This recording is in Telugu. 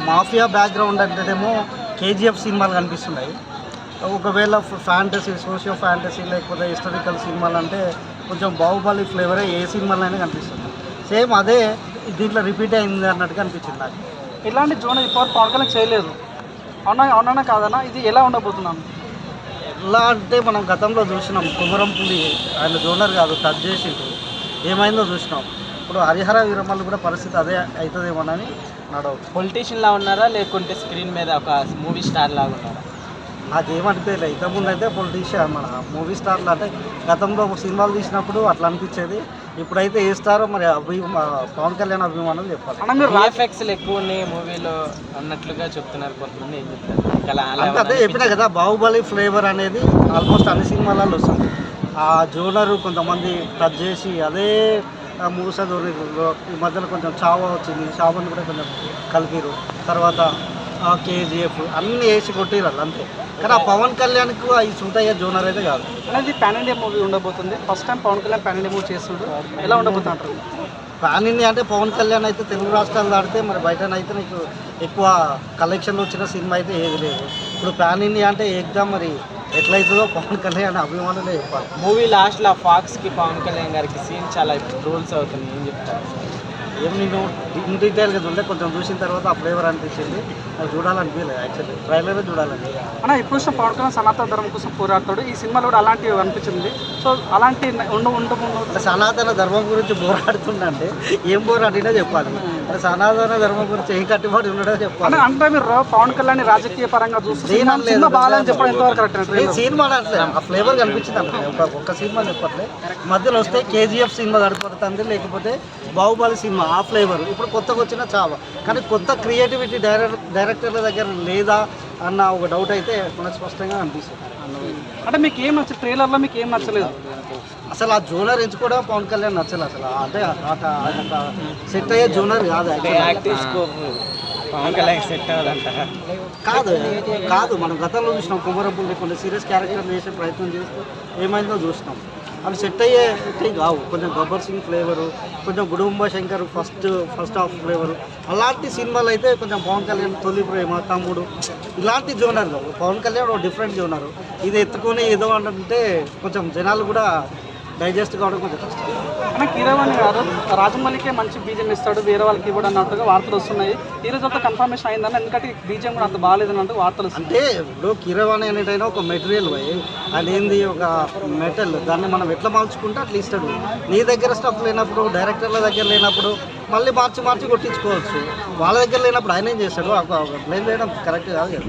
మాఫియా బ్యాక్గ్రౌండ్ అంటేనేమో కేజీఎఫ్ సినిమాలు కనిపిస్తున్నాయి. ఒకవేళ ఫ్యాంటసీ, సోషియో ఫ్యాంటసీ లేకపోతే హిస్టారికల్ సినిమాలు అంటే కొంచెం బాహుబలి ఫ్లేవరే ఏ సినిమాలైనా కనిపిస్తుంది. సేమ్ అదే దీంట్లో రిపీట్ అయింది అన్నట్టుగా అనిపించింది నాకు. ఇలాంటి జోన్ ఇప్పుడు పవన్ కళ్యాణ్ చేయలేదు. అవునా కాదన్నా? ఇది ఎలా ఉండబోతున్నాను? ఎలా అంటే మనం గతంలో చూసినాం, కుమరం పులి ఆయన జోనర్ కాదు, టచ్ చేసిండు, ఏమైందో చూసినాం. ఇప్పుడు హరిహర వీరమల్లు కూడా పరిస్థితి అదే అవుతుందేమోనని నా డౌట్. పొలిటీషియన్లా ఉన్నారా లేకుంటే స్క్రీన్ మీద ఒక మూవీ స్టార్ లాగా ఉన్నారా? నాకేమనిపించలేదు. ఇంతకుముందు అయితే పొలిటీషియన్ మన మూవీ స్టార్లు అంటే గతంలో సినిమాలు తీసినప్పుడు అట్లా అనిపించేది. ఇప్పుడైతే ఏ స్టారో మరి పవన్ కళ్యాణ్ అభిమానులు చెప్పాలి. ఎఫెక్ట్స్ ఎక్కువ ఉన్నాయి మూవీలో అన్నట్లుగా చెప్తున్నారు కొంతమంది. ఏం చెప్తారు? అంటే అదే చెప్పినా కదా, బాహుబలి ఫ్లేవర్ అనేది ఆల్మోస్ట్ అన్ని సినిమాలలో వస్తుంది. ఆ జోనరు కొంతమంది టచ్ చేసి అదే మూస ధోరణిలో ఈ మధ్యలో కొంచెం చావా వచ్చింది, చావాని కూడా కొంచెం కలిపిరు. తర్వాత కేజీఎఫ్ అన్నీ వేసి కొట్టిరు అంతే. కానీ ఆ పవన్ కళ్యాణ్కు అవి సూట్ అయ్యే జోనర్ అయితే కాదు. అనేది పాన్ ఇండియా మూవీ ఉండబోతుంది. First time Pawan Kalyan pan India movie చేస్తుండ్రు. ఎలా ఉండబోతుంటారు? పాన్ ఇండియా అంటే పవన్ కళ్యాణ్ అయితే తెలుగు రాష్ట్రాలు దాడితే మరి బయటనైతే నీకు ఎక్కువ కలెక్షన్లు వచ్చిన సినిమా అయితే ఏది లేదు. ఇప్పుడు పాన్ ఇండియా అంటే ఎగ్జామ్ మరి ఎట్లయితుందో పవన్ కళ్యాణ్ అభిమానులే చెప్పాలి. మూవీ లాస్ట్లో ఫాక్స్కి పవన్ కళ్యాణ్ గారికి సీన్ చాలా రూల్స్ అవుతుంది. ఏం చెప్తారు? ఏం నేను ఇన్ డీటెయిల్గా చూడలే, కొంచెం చూసిన తర్వాత ఆ ఫ్లేవర్ అనిపించింది. అది చూడాలనిపించలేదు, యాక్చువల్లీ ట్రైలరే చూడాలని. అన్న ఇప్పుడు వచ్చిన పవన్ కళ్యాణ్ సనాతన ధర్మం కోసం పోరాడతాడు. ఈ సినిమాలో కూడా అలాంటివి అనిపించింది. సో అలాంటి సనాతన ధర్మం గురించి పోరాడుతుండే ఏం పోరాడినా చెప్పాలి. మరి సనాతన ధర్మం గురించి ఏ కట్టుబడి ఉండడో చెప్పాలి. అంటే మీరు పవన్ కళ్యాణ్ రాజకీయ పరంగా చూస్తే సినిమా బాగాలని చెప్పడం ఎంతవరకు కరెక్ట్? సినిమా అంటే ఆ ఫ్లేవర్ కనిపించింది అంటే ఒక్క సినిమా చెప్పట్లే. మధ్యలో వస్తే కేజీఎఫ్ సినిమా సరిపోతుంది, లేకపోతే బాహుబలి సినిమా ఆ ఫ్లేవర్. ఇప్పుడు కొత్తగా వచ్చిన చావా, కానీ కొత్త క్రియేటివిటీ డైరెక్టర్ల దగ్గర లేదా అన్న ఒక డౌట్ అయితే మనకు స్పష్టంగా అనిపిస్తుంది. అంటే మీకు ఏం నచ్చలేదు? ట్రైలర్లో మీకు ఏం నచ్చలేదు? అసలు ఆ జోనర్ ఎంచుకోవడం పవన్ కళ్యాణ్ నచ్చలేదు అసలు. అంటే సెట్ అయ్యే జోనర్ కాదు. పవన్ కళ్యాణ్ సెట్ అవ్వాలంటారా? కాదు మనం గతంలో చూసినాం, కుమరపుల్లి కొన్ని సీరియస్ క్యారెక్టర్ చేసే ప్రయత్నం చేస్తూ ఏమైందో చూసినాం. అవి సెట్ అయ్యే కావు. కొంచెం గబ్బర్ సింగ్ ఫ్లేవరు, కొంచెం Gudumba Shankar first half flavour, అలాంటి సినిమాలు అయితే కొంచెం పవన్ కళ్యాణ్ తొలి ప్రేమ, తమ్ముడు ఇలాంటి జోనర్ కావు. పవన్ కళ్యాణ్ ఒక డిఫరెంట్ జోనరు. ఇది ఎత్తుకొని ఏదో అంటే కొంచెం జనాలు కూడా డైజెస్ట్ కావడం కొంచెం కష్టం. అంటే కీరవాణి గారు రాజమౌళికే మంచి బీజం ఇస్తాడు, వేరే వాళ్ళకి ఇవ్వడం అన్నట్టుగా వార్తలు వస్తున్నాయి. ఈ రోజు అంతా కన్ఫర్మేషన్ అయిందని, ఎందుకంటే బీజం కూడా అంత బాగాలేదు అన్నట్టు వార్తలు అంటే ఇప్పుడు కీరవాణి అనేటైనా ఒక మెటీరియల్ పోయి అదేంది ఒక మెటల్, దాన్ని మనం ఎట్లా మార్చుకుంటే అట్లా ఇస్తాడు. నీ దగ్గర స్టఫ్ లేనప్పుడు, డైరెక్టర్ల దగ్గర లేనప్పుడు మళ్ళీ మార్చి కొట్టించుకోవచ్చు. వాళ్ళ దగ్గర లేనప్పుడు ఆయన ఏం చేస్తాడు? బ్లేమ్ చేయడం కరెక్ట్ కాదు కదా.